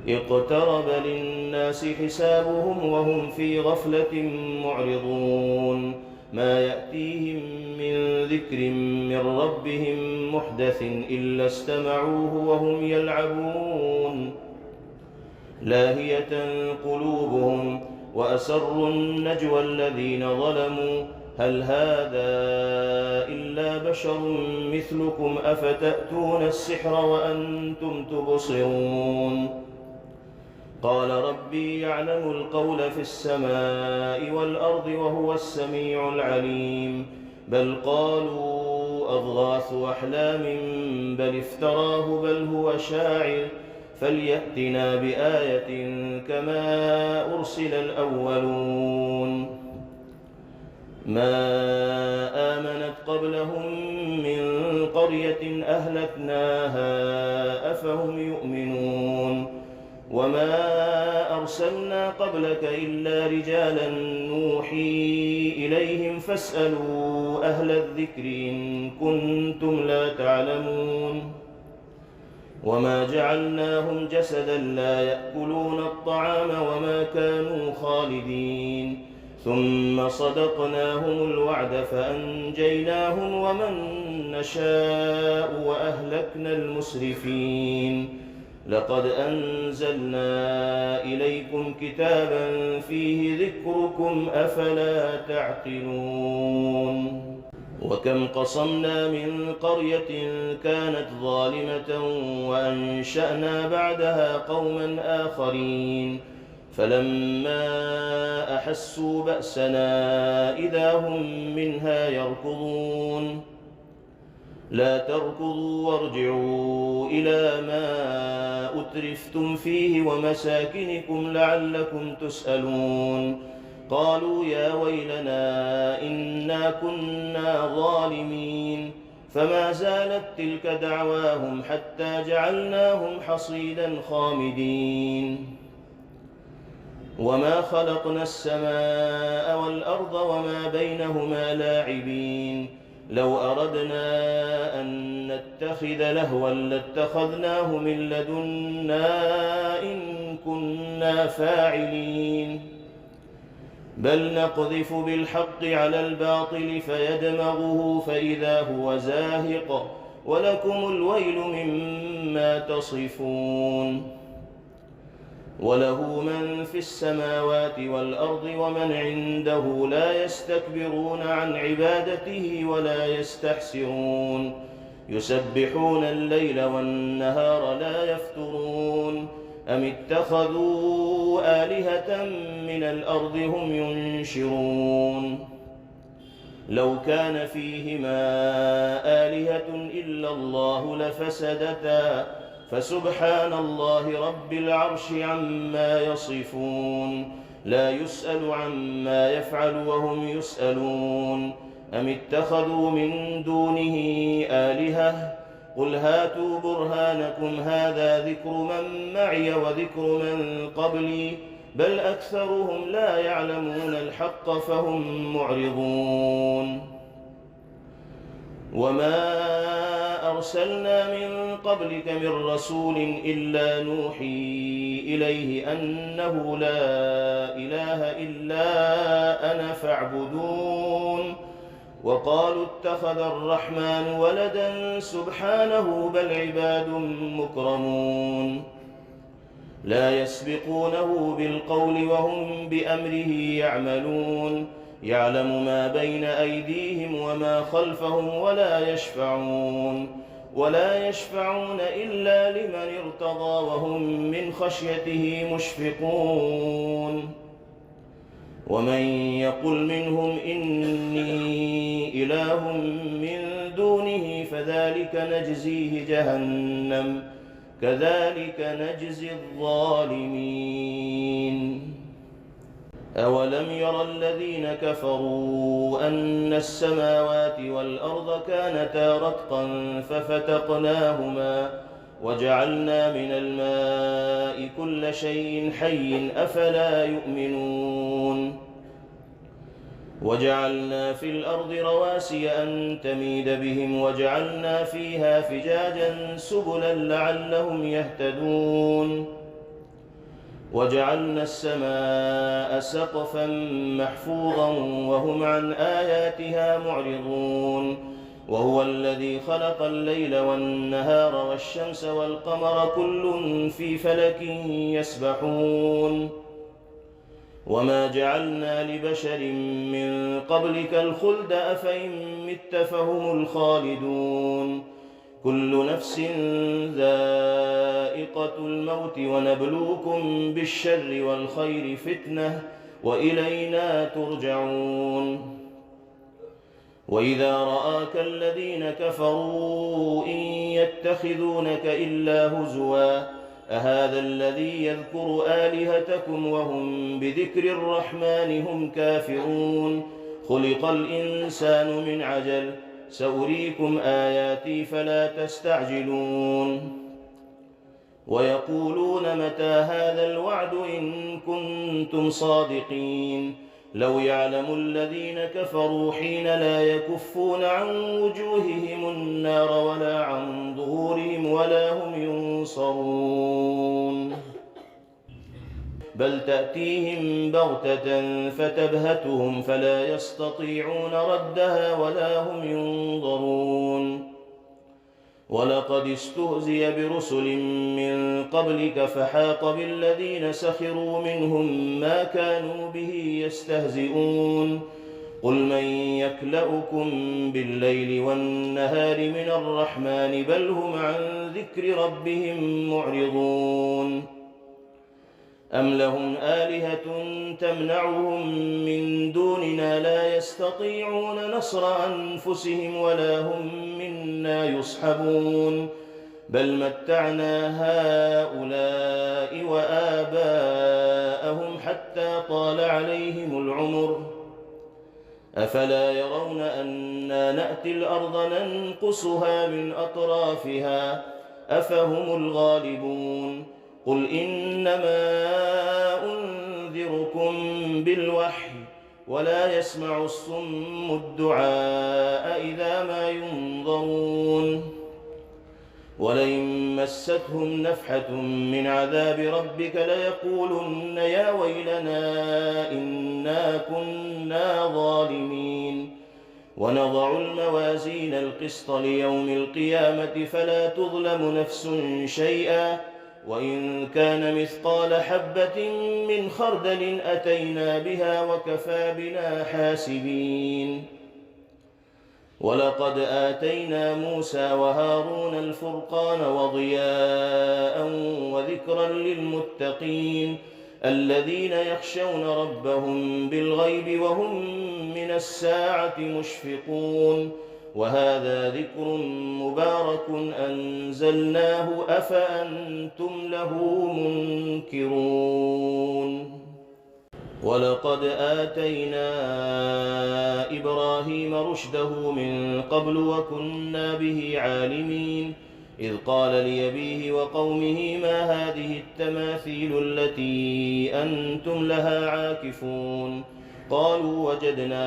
اقترب للناس حسابهم وهم في غفلة معرضون ما يأتيهم من ذكر من ربهم محدث إلا استمعوه وهم يلعبون لاهية قلوبهم وأسروا النجوى الذين ظلموا هل هذا إلا بشر مثلكم أفتأتون السحر وأنتم تبصرون قال ربي يعلم القول في السماء والأرض وهو السميع العليم بل قالوا أضغاث أحلام بل افتراه بل هو شاعر فليأتنا بآية كما أرسل الأولون ما آمنت قبلهم من قرية أهلكناها أفهم يؤمنون وما أرسلنا قبلك إلا رجالا نوحي إليهم فاسألوا أهل الذكر إن كنتم لا تعلمون وما جعلناهم جسدا لا يأكلون الطعام وما كانوا خالدين ثم صدقناهم الوعد فأنجيناهم ومن نشاء وأهلكنا المسرفين لقد أنزلنا إليكم كتابا فيه ذكركم أفلا تعقلون وكم قصمنا من قرية كانت ظالمة وأنشأنا بعدها قوما آخرين فلما أحسوا بأسنا إذا هم منها يركضون لا تركضوا وارجعوا إلى ما أترفتم فيه ومساكنكم لعلكم تسألون قالوا يا ويلنا إنا كنا ظالمين فما زالت تلك دعواهم حتى جعلناهم حصيدا خامدين وما خلقنا السماء والأرض وما بينهما لاعبين لو أردنا أن نتخذ لهوا لاتخذناه من لدنا إن كنا فاعلين بل نقذف بالحق على الباطل فيدمغه فإذا هو زاهق ولكم الويل مما تصفون وله من في السماوات والأرض ومن عنده لا يستكبرون عن عبادته ولا يستحسرون يسبحون الليل والنهار لا يفترون أم اتخذوا آلهة من الأرض هم ينشرون لو كان فيهما آلهة إلا الله لفسدتا فسبحان الله رب العرش عما يصفون لا يسأل عما يفعل وهم يسألون أم اتخذوا من دونه آلهة قل هاتوا برهانكم هذا ذكر من معي وذكر من قبلي بل أكثرهم لا يعلمون الحق فهم معرضون وما أرسلنا من قبلك من رسول إلا نوحي إليه أنه لا إله إلا أنا فاعبدون وقالوا اتخذ الرحمن ولدا سبحانه بل عباد مكرمون لا يسبقونه بالقول وهم بأمره يعملون يعلم ما بين أيديهم وما خلفهم ولا يشفعون إلا لمن ارتضى وهم من خشيته مشفقون ومن يقل منهم إني إله من دونه فذلك نجزيه جهنم كذلك نجزي الظالمين أولم ير الذين كفروا أن السماوات والأرض كانتا رتقا ففتقناهما وجعلنا من الماء كل شيء حي أفلا يؤمنون وجعلنا في الأرض رواسي أن تميد بهم وجعلنا فيها فجاجا سبلا لعلهم يهتدون وجعلنا السماء سقفا محفوظا وهم عن آياتها معرضون وهو الذي خلق الليل والنهار والشمس والقمر كل في فلك يسبحون وما جعلنا لبشر من قبلك الخلد أفإن مت فهم الخالدون كل نفس ذائقة الموت ونبلوكم بالشر والخير فتنة وإلينا ترجعون وإذا رآك الذين كفروا إن يتخذونك إلا هزوا أهذا الذي يذكر آلهتكم وهم بذكر الرحمن هم كافرون خلق الإنسان من عجل سأريكم آياتي فلا تستعجلون ويقولون متى هذا الوعد إن كنتم صادقين لو يعلم الذين كفروا حين لا يكفون عن وجوههم النار ولا عن ظهورهم ولا هم ينصرون بل تأتيهم بغتة فتبهتهم فلا يستطيعون ردها ولا هم ينظرون ولقد استهزئ برسل من قبلك فحاق بالذين سخروا منهم ما كانوا به يستهزئون قل من يكلؤكم بالليل والنهار من الرحمن بل هم عن ذكر ربهم معرضون أم لهم آلهة تمنعهم من دوننا لا يستطيعون نصر أنفسهم ولا هم منا يصحبون بل متعنا هؤلاء وآباءهم حتى طال عليهم العمر أفلا يرون أنا نأتي الأرض ننقصها من أطرافها أفهم الغالبون قل إنما أنذركم بالوحي ولا يسمع الصم الدعاء إذا ما ينظرون ولئن مستهم نفحة من عذاب ربك ليقولن يا ويلنا إنا كنا ظالمين ونضع الموازين القسط ليوم القيامة فلا تظلم نفس شيئا وإن كان مثقال حبة من خردل أتينا بها وكفى بنا حاسبين ولقد آتينا موسى وهارون الفرقان وضياء وذكرا للمتقين الذين يخشون ربهم بالغيب وهم من الساعة مشفقون وهذا ذكر مبارك أنزلناه أفأنتم له منكرون ولقد آتينا إبراهيم رشده من قبل وكنا به عالمين إذ قال لأبيه وقومه ما هذه التماثيل التي أنتم لها عاكفون قالوا وجدنا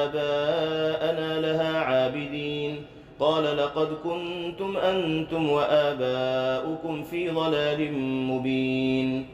آباءنا لها عابدين قال لقد كنتم أنتم وآباؤكم في ضلال مبين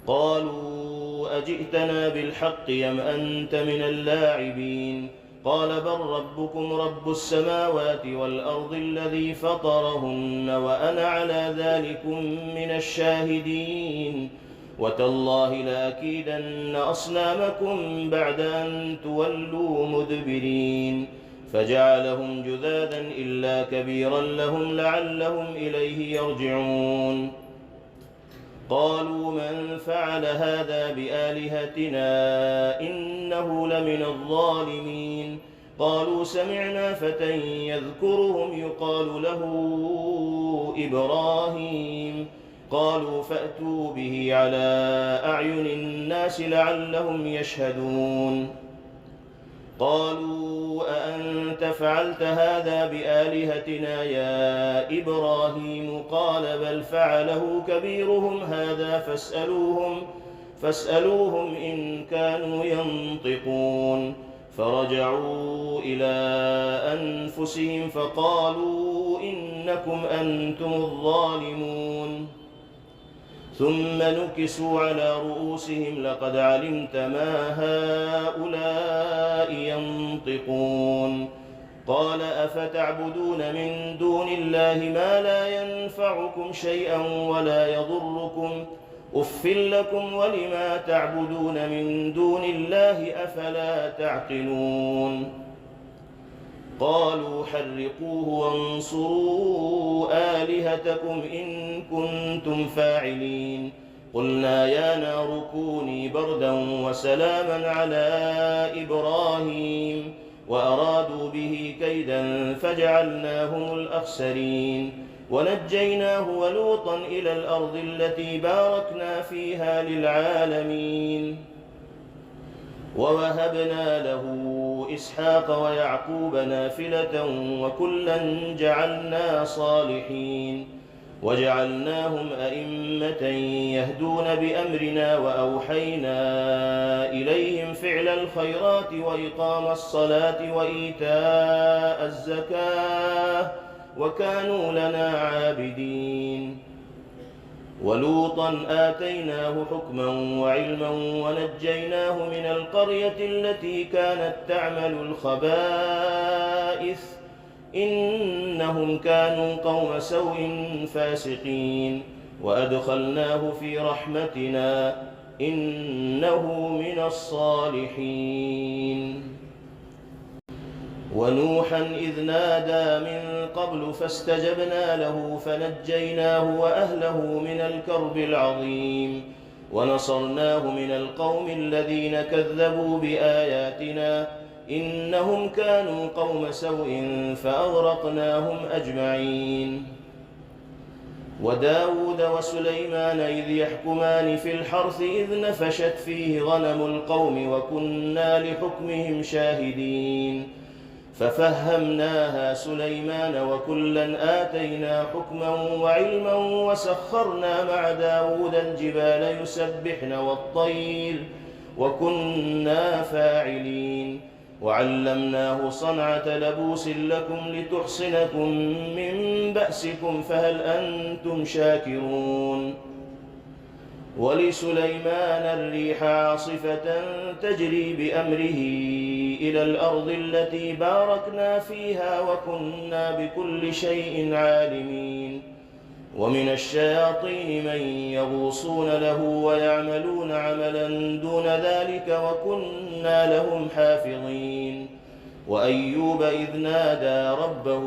قالوا أجئتنا بالحق أم أنت من اللاعبين قال بل ربكم رب السماوات والأرض الذي فطرهن وأنا على ذلكم من الشاهدين وتالله لأكيدن أصنامكم بعد أن تولوا مدبرين فجعلهم جذاذا إلا كبيرا لهم لعلهم إليه يرجعون قالوا من فعل هذا بآلهتنا إنه لمن الظالمين قالوا سمعنا فتى يذكرهم يقال له إبراهيم قالوا فأتوا به على أعين الناس لعلهم يشهدون قالوا أأنت فعلت هذا بآلهتنا يا إبراهيم قال بل فعله كبيرهم هذا فاسألوهم إن كانوا ينطقون فرجعوا إلى أنفسهم فقالوا إنكم أنتم الظالمون ثم نكسوا على رؤوسهم لقد علمت ما هؤلاء ينطقون قال أفتعبدون من دون الله ما لا ينفعكم شيئا ولا يضركم أف لكم ولما تعبدون من دون الله أفلا تعقلون قالوا حرقوه وانصروا آلهتكم إن كنتم فاعلين قلنا يا نار كوني بردا وسلاما على إبراهيم وأرادوا به كيدا فجعلناهم الأخسرين ونجيناه ولوطا إلى الأرض التي باركنا فيها للعالمين ووهبنا له إسحاق ويعقوب نافلة وكلا جعلنا صالحين وجعلناهم أئمة يهدون بأمرنا وأوحينا إليهم فعل الخيرات وإقام الصلاة وإيتاء الزكاة وكانوا لنا عابدين ولوطا آتيناه حكما وعلما ونجيناه من القرية التي كانت تعمل الخبائث إنهم كانوا قوم سوء فاسقين وأدخلناه في رحمتنا إنه من الصالحين ونوحا إذ نادى من قبل فاستجبنا له فنجيناه وأهله من الكرب العظيم ونصرناه من القوم الذين كذبوا بآياتنا إنهم كانوا قوم سوء فأغرقناهم أجمعين وداود وسليمان إذ يحكمان في الحرث إذ نفشت فيه غنم القوم وكنا لحكمهم شاهدين ففهمناها سليمان وكلا آتينا حكما وعلما وسخرنا مع داود الجبال يسبحن والطير وكنا فاعلين وعلمناه صنعة لبوس لكم لتحصنكم من بأسكم فهل أنتم شاكرون ولسليمان الريح عاصفة تجري بأمره إلى الأرض التي باركنا فيها وكنا بكل شيء عالمين ومن الشياطين من يغوصون له ويعملون عملا دون ذلك وكنا لهم حافظين وأيوب إذ نادى ربه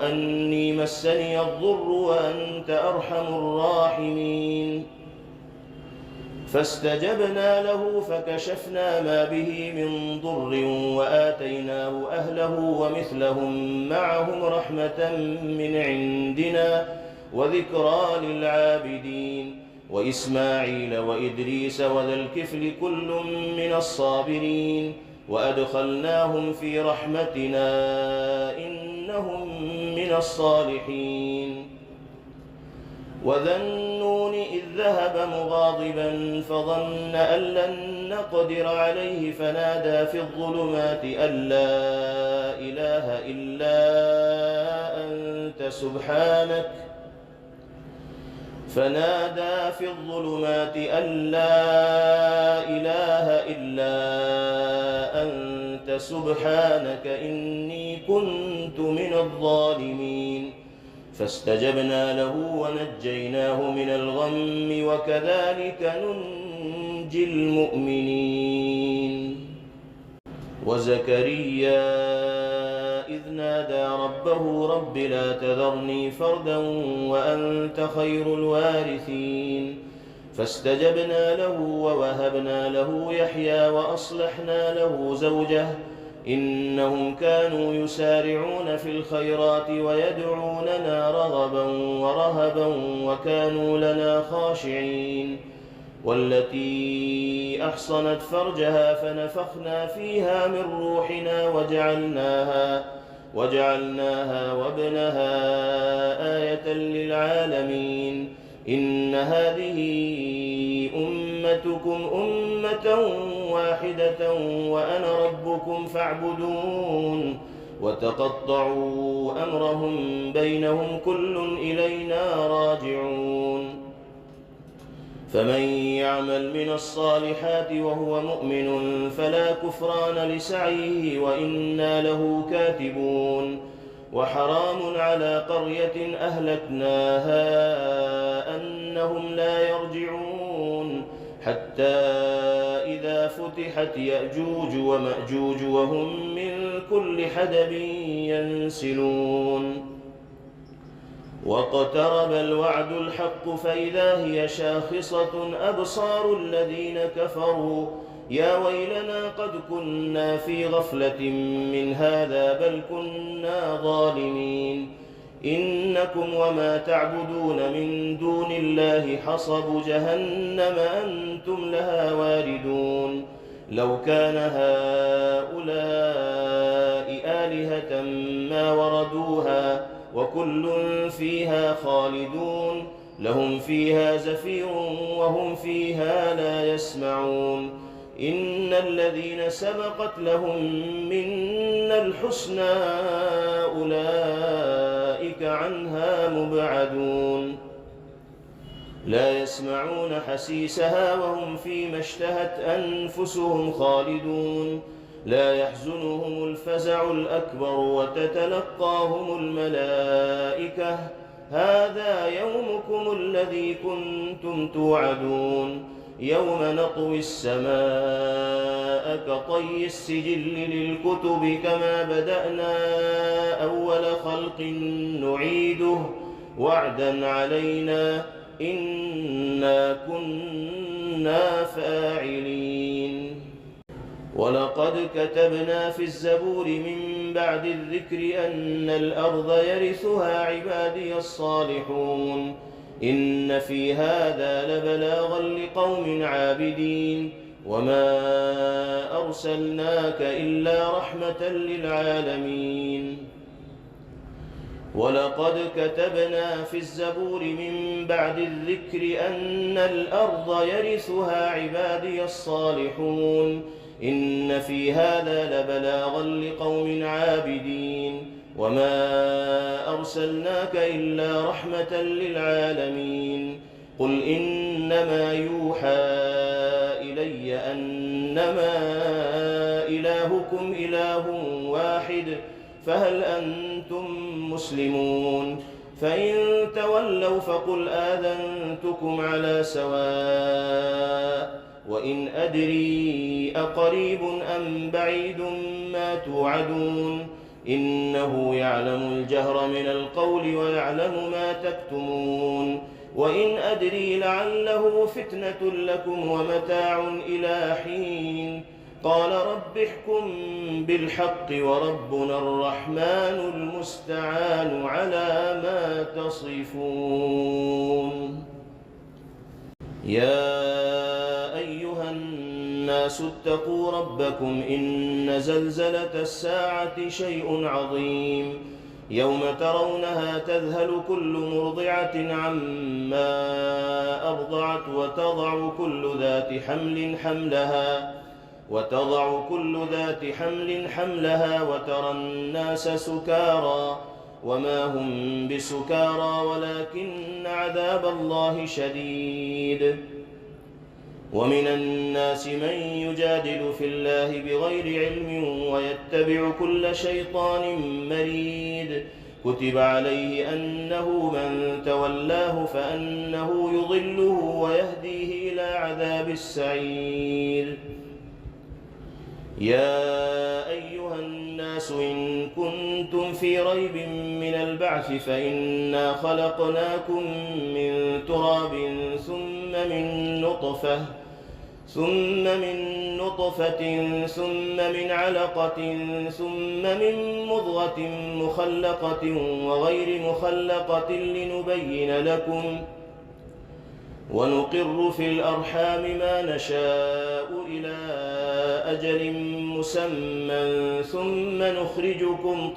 أني مسني الضر وأنت أرحم الراحمين فاستجبنا له فكشفنا ما به من ضر وآتيناه أهله ومثلهم معهم رحمة من عندنا وذكرى للعابدين وإسماعيل وإدريس وذا الكفل كل من الصابرين وأدخلناهم في رحمتنا إنهم من الصالحين وذا النون إذ ذهب مغاضبا فظن أن لن نقدر عليه فنادى في الظلمات أن لا إله إلا أنت سبحانك إني كنت من الظالمين فاستجبنا له ونجيناه من الغم وكذلك ننجي المؤمنين وزكريا إذ نادى ربه رب لا تذرني فردا وأنت خير الوارثين فاستجبنا له ووهبنا له يحيى وأصلحنا له زوجه إنهم كانوا يسارعون في الخيرات ويدعوننا رغبا ورهبا وكانوا لنا خاشعين والتي أحصنت فرجها فنفخنا فيها من روحنا وجعلناها وابنها آية للعالمين إن هذه أمتكم أمة واحدة وأنا ربكم فاعبدون وتقطعوا أمرهم بينهم كل إلينا راجعون فمن يعمل من الصالحات وهو مؤمن فلا كفران لسعيه وإنا له كاتبون وحرام على قرية أهلكناها أنهم لا يرجعون حتى إذا فتحت يأجوج ومأجوج وهم من كل حدب ينسلون واقترب الوعد الحق فإذا هي شاخصة أبصار الذين كفروا يا ويلنا قد كنا في غفلة من هذا بل كنا ظالمين إنكم وما تعبدون من دون الله حصب جهنم أنتم لها واردون لو كان هؤلاء آلهة ما وردوها وكل فيها خالدون لهم فيها زفير وهم فيها لا يسمعون إن الذين سبقت لهم منا الحسنى أولئك عنها مبعدون لا يسمعون حسيسها وهم فيما اشتهت أنفسهم خالدون لا يحزنهم الفزع الأكبر وتتلقاهم الملائكة هذا يومكم الذي كنتم توعدون يوم نطوي السماء كطي السجل للكتب كما بدأنا أول خلق نعيده وعدا علينا إنا كنا فاعلين ولقد كتبنا في الزبور من بعد الذكر أن الأرض يرثها عبادي الصالحون إن في هذا لبلاغا لقوم عابدين وما أرسلناك إلا رحمة للعالمين ولقد كتبنا في الزبور من بعد الذكر أن الأرض يرثها عبادي الصالحون إن في هذا لبلاغا لقوم عابدين وما أرسلناك إلا رحمة للعالمين قل إنما يوحى إلي أنما إلهكم إله واحد فهل أنتم مسلمون فإن تولوا فقل آذنتكم على سواء وإن أدري أقريب أم بعيد ما توعدون إنه يعلم الجهر من القول ويعلم ما تكتمون وإن أدري لعله فتنة لكم ومتاع إلى حين قال رب احكم بالحق وربنا الرحمن المستعان على ما تصفون يا أيها الناس اتقوا ربكم إن زلزلة الساعة شيء عظيم يوم ترونها تذهل كل مرضعة عما أرضعت وتضع كل ذات حمل حملها وترى الناس سكارى وما هم بسكارى ولكن عذاب الله شديد ومن الناس من يجادل في الله بغير علم ويتبع كل شيطان مريد كتب عليه أنه من تولاه فأنه يضله ويهديه إلى عذاب السعير يا أيها الناس إن كنتم في ريب من البعث فإنا خلقناكم من تراب ثم من نطفة ثم من علقة ثم من مضغة مخلقة وغير مخلقة لنبين لكم ونقر في الأرحام ما نشاء إلى أجل مسمى ثم نخرجكم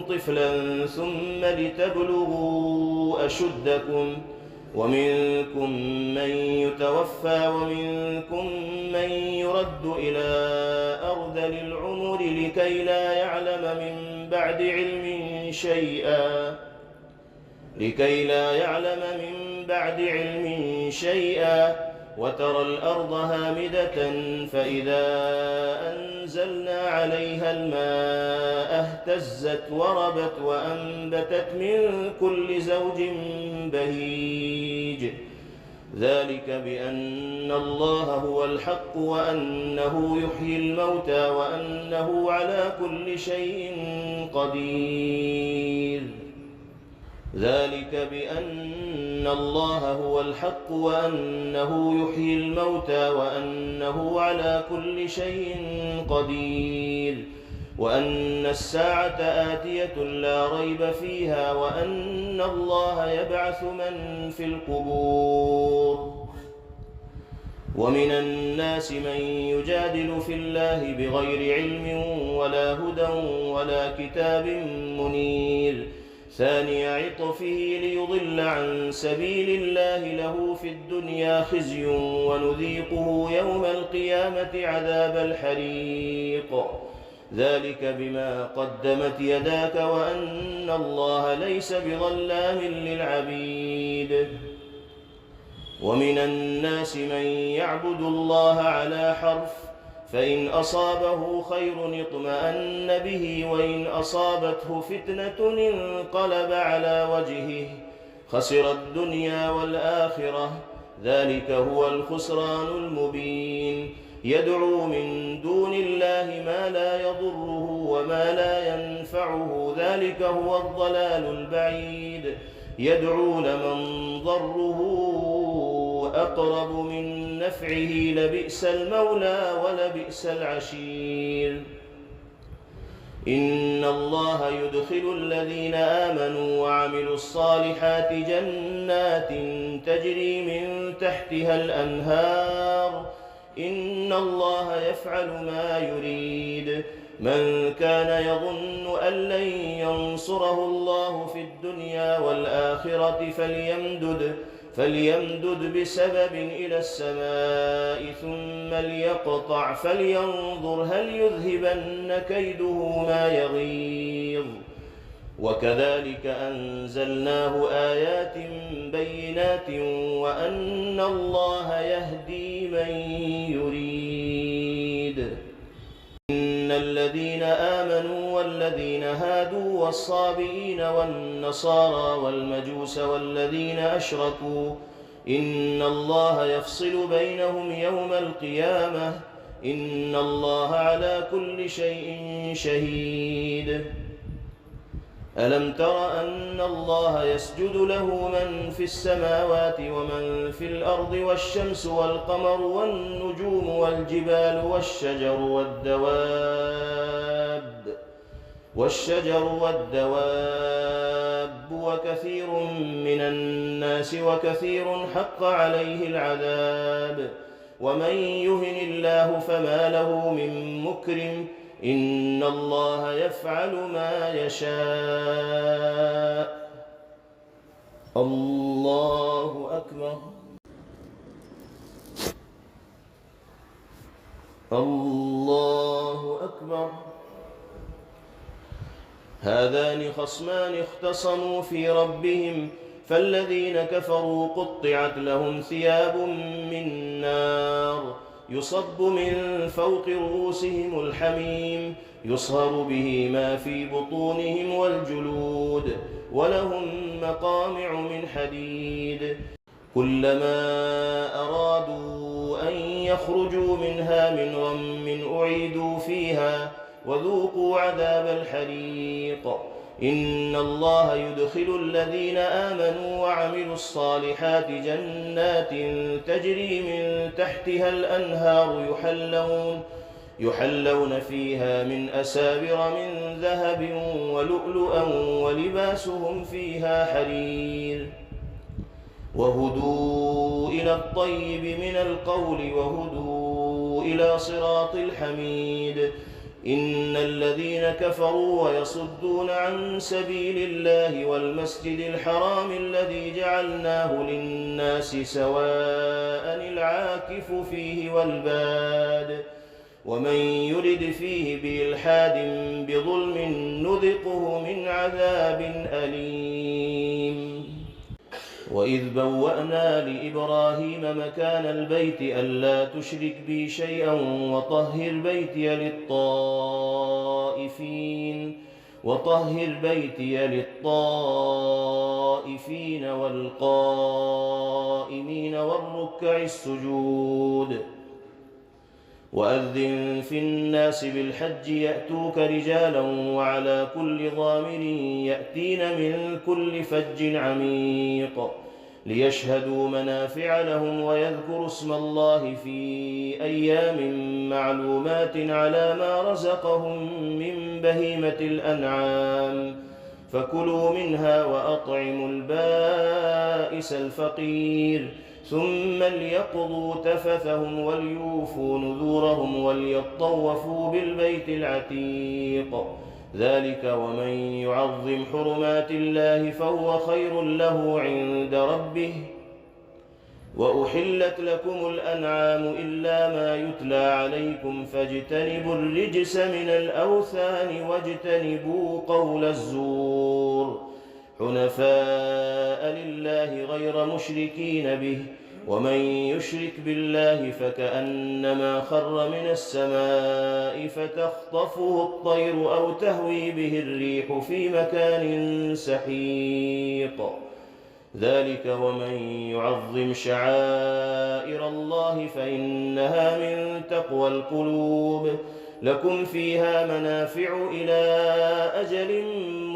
طفلا ثم لتبلغوا أشدكم ومنكم من يتوفى ومنكم من يرد إلى أرذل العمر لكي لا يعلم من بعد علم شيئا لكي لا يعلم من بعد علم شيئا. وترى الأرض هامدة فإذا أنزلنا عليها الماء اهتزت وربت وأنبتت من كل زوج بهيج. ذلك بأن الله هو الحق وأنه يحيي الموتى وأنه على كل شيء قدير. ذلك بأن الله هو الحق وأنه يحيي الموتى وأنه على كل شيء قدير وأن الساعة آتية لا ريب فيها وأن الله يبعث من في القبور. ومن الناس من يجادل في الله بغير علم ولا هدى ولا كتاب منير. ثاني عطفه ليضل عن سبيل الله له في الدنيا خزي ونذيقه يوم القيامة عذاب الحريق. ذلك بما قدمت يداك وأن الله ليس بظلام للعبيد. ومن الناس من يعبد الله على حرف فإن أصابه خير اطمأن به وإن أصابته فتنة انقلب على وجهه خسر الدنيا والآخرة. ذلك هو الخسران المبين. يدعو من دون الله ما لا يضره وما لا ينفعه ذلك هو الضلال البعيد. يدعو لمن ضره أقرب من نفعه لبئس المولى ولبئس العشير. إن الله يدخل الذين آمنوا وعملوا الصالحات جنات تجري من تحتها الأنهار. إن الله يفعل ما يريد. من كان يظن أن لن ينصره الله في الدنيا والآخرة فليمدد بسبب إلى السماء ثم ليقطع فلينظر هل يذهبن كيده ما يغيظ. وكذلك أنزلناه آيات بينات وأن الله يهدي من يريد. إن الذين آمنوا والذين هادوا والصابئين والنصارى والمجوس والذين أشركوا إن الله يفصل بينهم يوم القيامة. إن الله على كل شيء شهيد. ألم تر أن الله يسجد له من في السماوات ومن في الأرض والشمس والقمر والنجوم والجبال والشجر والدواب وكثير من الناس وكثير حق عليه العذاب. ومن يهن الله فما له من مكرم. إن الله يفعل ما يشاء. الله أكبر. الله أكبر. هذان خصمان اختصموا في ربهم فالذين كفروا قطعت لهم ثياب من نار يصب من فوق رؤوسهم الحميم يصهر به ما في بطونهم والجلود ولهم مقامع من حديد. كلما أرادوا أن يخرجوا منها من غم أعيدوا فيها وذوقوا عذاب الحريق. إن الله يدخل الذين آمنوا وعملوا الصالحات جنات تجري من تحتها الأنهار يحلون فيها من أساور من ذهب ولؤلؤا ولباسهم فيها حرير. وهدوا إلى الطيب من القول وهدوا إلى صراط الحميد. إن الذين كفروا ويصدون عن سبيل الله والمسجد الحرام الذي جعلناه للناس سواء العاكف فيه والباد ومن يرد فيه بإلحاد بظلم نذقه من عذاب أليم. وإذ بوأنا لإبراهيم مكان البيت ألا تشرك بي شيئا وطهر بيتي للطائفين والقائمين والركع السجود وأذن في الناس بالحج يأتوك رجالا وعلى كل ضامر يأتين من كل فج عميق ليشهدوا منافع لهم ويذكروا اسم الله في أيام معلومات على ما رزقهم من بهيمة الأنعام فكلوا منها وأطعموا البائس الفقير ثم ليقضوا تفثهم وليوفوا نذورهم وليطوفوا بالبيت العتيق ذلك ومن يعظم حرمات الله فهو خير له عند ربه وأحلت لكم الأنعام إلا ما يتلى عليكم فاجتنبوا الرجس من الأوثان واجتنبوا قول الزور حنفاء لله غير مشركين به ومن يشرك بالله فكأنما خر من السماء فتخطفه الطير أو تهوي به الريح في مكان سحيق ذلك ومن يعظم شعائر الله فإنها من تقوى القلوب لكم فيها منافع إلى أجل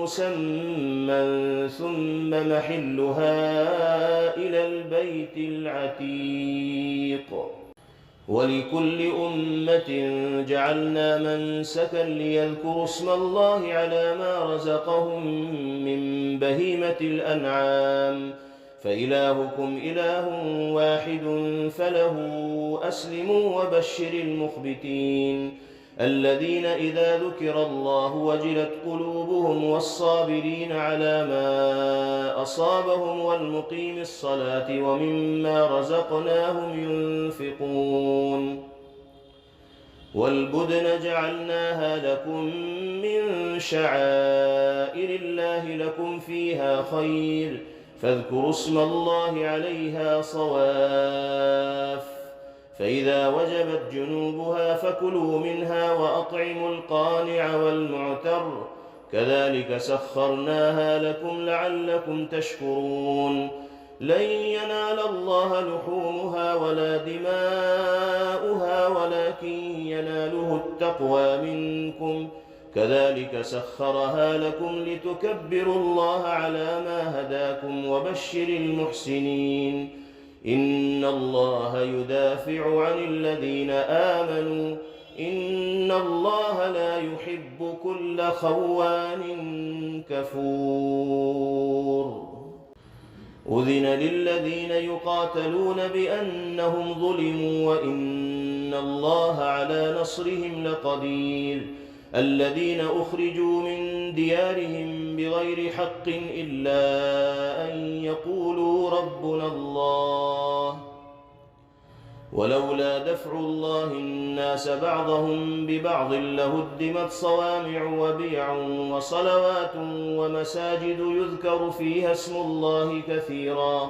مسمى ثم محلها إلى البيت العتيق ولكل أمة جعلنا منسكا ليذكروا اسم الله على ما رزقهم من بهيمة الأنعام فإلهكم إله واحد فله أسلموا وبشر المخبتين الذين إذا ذكر الله وجلت قلوبهم والصابرين على ما أصابهم والمقيم الصلاة ومما رزقناهم ينفقون والبدن جعلناها لكم من شعائر الله لكم فيها خير فاذكروا اسم الله عليها صواف فإذا وجبت جنوبها فكلوا منها وأطعموا القانع والمعتر كذلك سخرناها لكم لعلكم تشكرون لن ينال الله لحومها ولا دماؤها ولكن يناله التقوى منكم كذلك سخرها لكم لتكبروا الله على ما هداكم وبشر المحسنين إن الله يدافع عن الذين آمنوا إن الله لا يحب كل خوان كفور أذن للذين يقاتلون بأنهم ظلموا وإن الله على نصرهم لقدير الذين أخرجوا من ديارهم بغير حق إلا أن يقولوا ربنا الله ولولا دفع الله الناس بعضهم ببعض لهدمت صوامع وبيع وصلوات ومساجد يذكر فيها اسم الله كثيرا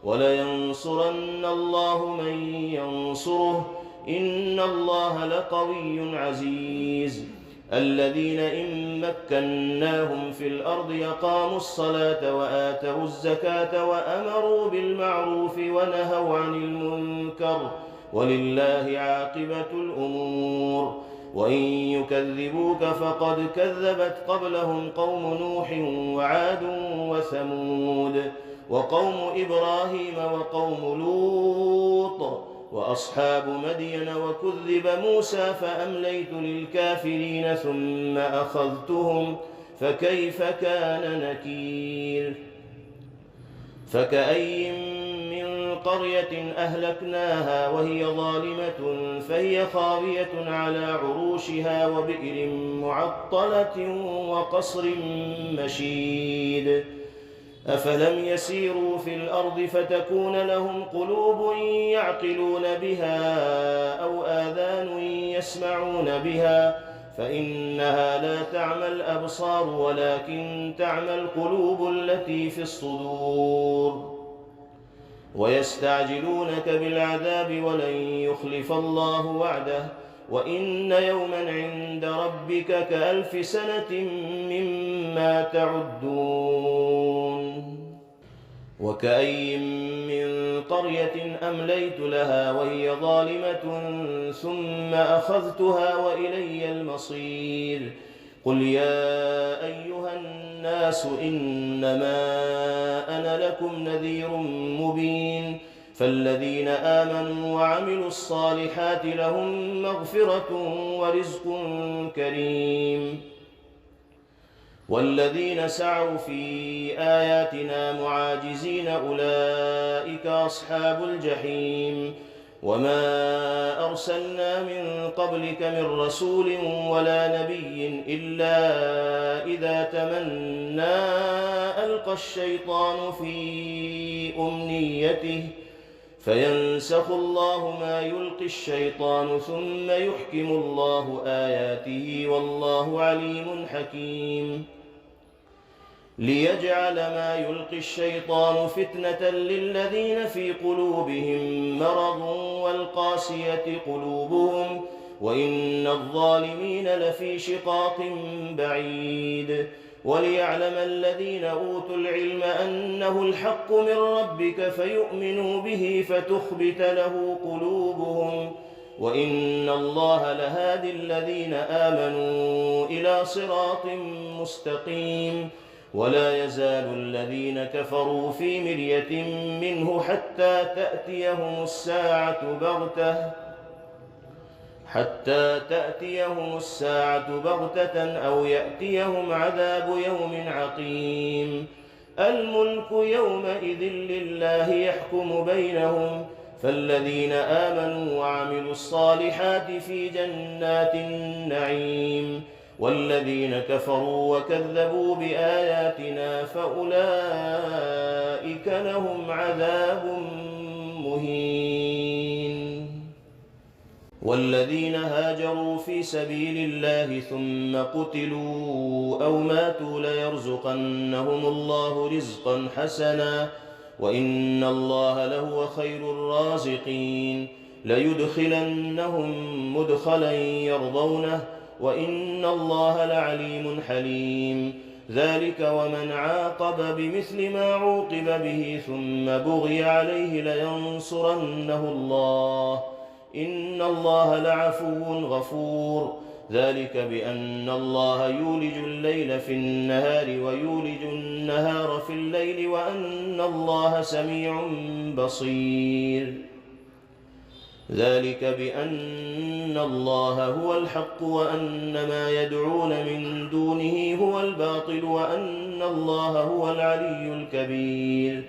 ولينصرن الله من ينصره إن الله لقوي عزيز الذين إن مكناهم في الأرض يقاموا الصلاة وآتوا الزكاة وأمروا بالمعروف ونهوا عن المنكر ولله عاقبة الأمور وإن يكذبوك فقد كذبت قبلهم قوم نوح وعاد وثمود وقوم إبراهيم وقوم لوط وأصحاب مدين وكذب موسى فأمليت للكافرين ثم أخذتهم فكيف كان نكير فكأي من قرية أهلكناها وهي ظالمة فهي خاوية على عروشها وبئر معطلة وقصر مشيد أفلم يسيروا في الأرض فتكون لهم قلوب يعقلون بها أو آذان يسمعون بها فإنها لا تعمى الأبصار ولكن تعمى القلوب التي في الصدور ويستعجلونك بالعذاب ولن يخلف الله وعده وإن يوما عند ربك كألف سنة مما تعدون وكأي من قرية أمليت لها وهي ظالمة ثم أخذتها وإلي المصير قل يا أيها الناس إنما أنا لكم نذير مبين فالذين آمنوا وعملوا الصالحات لهم مغفرة ورزق كريم والذين سعوا في آياتنا معاجزين أولئك أصحاب الجحيم وما أرسلنا من قبلك من رسول ولا نبي إلا إذا تمنى ألقى الشيطان في أمنيته فينسخ الله ما يلقي الشيطان ثم يحكم الله آياته والله عليم حكيم ليجعل ما يلقي الشيطان فتنة للذين في قلوبهم مرض والقاسية قلوبهم وإن الظالمين لفي شقاق بعيد وليعلم الذين أوتوا العلم أنه الحق من ربك فيؤمنوا به فتخبت له قلوبهم وإن الله لهادي الذين آمنوا إلى صراط مستقيم ولا يزال الذين كفروا في مرية منه حتى تأتيهم الساعة بغتة أو يأتيهم عذاب يوم عقيم الملك يومئذ لله يحكم بينهم فالذين آمنوا وعملوا الصالحات في جنات النعيم والذين كفروا وكذبوا بآياتنا فأولئك لهم عذاب مهين والذين هاجروا في سبيل الله ثم قتلوا أو ماتوا ليرزقنهم الله رزقا حسنا وإن الله لهو خير الرازقين ليدخلنهم مدخلا يرضونه وإن الله لعليم حليم ذلك ومن عاقب بمثل ما عوقب به ثم بغي عليه لينصرنه الله إن الله لعفو غفور ذلك بأن الله يولج الليل في النهار ويولج النهار في الليل وأن الله سميع بصير ذلك بأن الله هو الحق وأن ما يدعون من دونه هو الباطل وأن الله هو العلي الكبير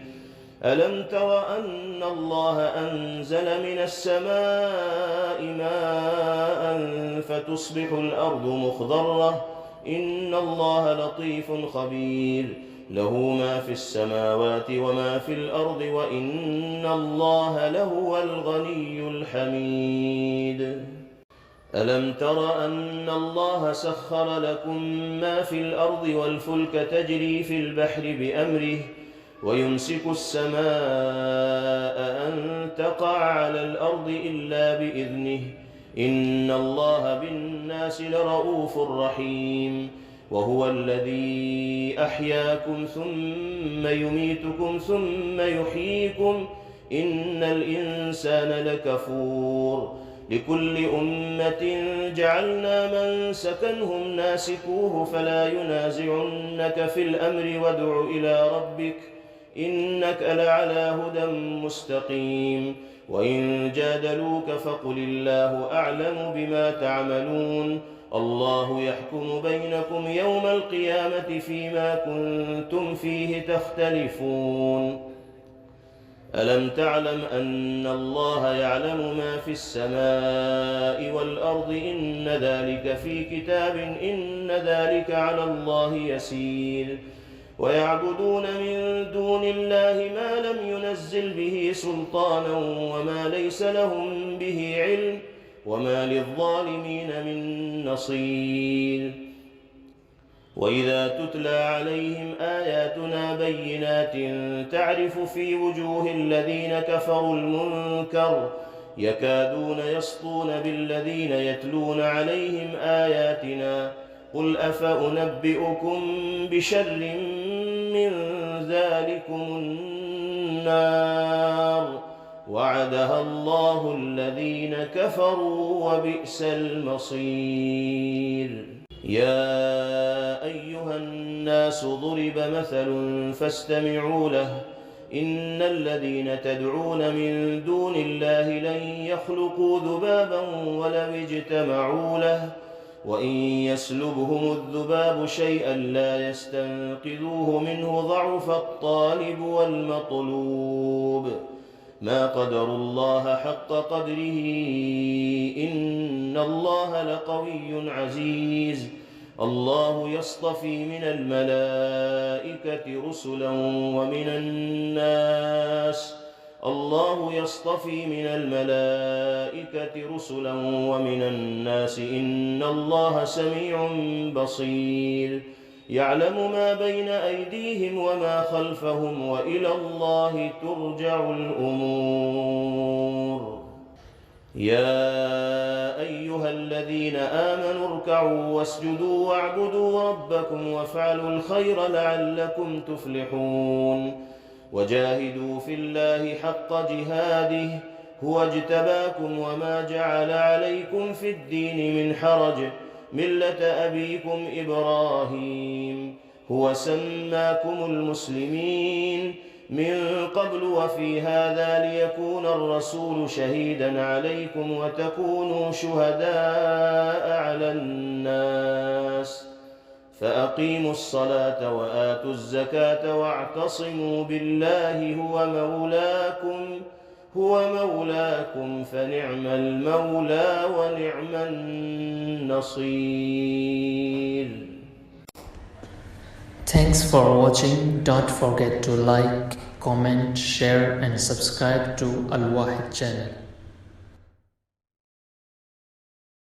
ألم تر أن الله أنزل من السماء ماء فتصبح الأرض مخضرة إن الله لطيف خبير له ما في السماوات وما في الأرض وإن الله لهو الغني الحميد ألم تر أن الله سخر لكم ما في الأرض والفلك تجري في البحر بأمره ويمسك السماء أن تقع على الأرض إلا بإذنه إن الله بالناس لرؤوف رحيم وهو الذي أحياكم ثم يميتكم ثم يحييكم إن الإنسان لكفور لكل أمة جعلنا من سكنهم ناسكوه فلا ينازعنك في الأمر وادع إلى ربك إنك لعلى هدى مستقيم وإن جادلوك فقل الله أعلم بما تعملون الله يحكم بينكم يوم القيامة فيما كنتم فيه تختلفون ألم تعلم أن الله يعلم ما في السماء والأرض إن ذلك في كتاب إن ذلك على الله يسير ويعبدون من دون الله ما لم ينزل به سلطانا وما ليس لهم به علم وما للظالمين من نصير وإذا تتلى عليهم آياتنا بينات تعرف في وجوه الذين كفروا المنكر يكادون يسطون بالذين يتلون عليهم آياتنا قل أفأنبئكم بشر من ذلكم النار وعدها الله الذين كفروا وبئس المصير. يا أيها الناس ضرب مثل فاستمعوا له إن الذين تدعون من دون الله لن يخلقوا ذبابا ولو اجتمعوا له وإن يسلبهم الذباب شيئا لا يستنقذوه منه ضعف الطالب والمطلوب ما قدروا الله حق قدره إن الله لقوي عزيز. الله يصطفي من الملائكة رسلا ومن الناس إن الله سميع بصير يعلم ما بين أيديهم وما خلفهم وإلى الله ترجع الأمور. يا أيها الذين آمنوا اركعوا واسجدوا واعبدوا ربكم وافعلوا الخير لعلكم تفلحون وجاهدوا في الله حق جهاده هو اجتباكم وما جعل عليكم في الدين من حرج ملة أبيكم إبراهيم هو سماكم المسلمين من قبل وفي هذا ليكون الرسول شهيدا عليكم وتكونوا شهداء على الناس فأقيموا الصلاة وآتوا الزكاة واعتصموا بالله هو مولاكم فنعم المولى ونعم النصير. Thanks for watching. Don't forget to like, comment, share and subscribe to Al Wahid channel.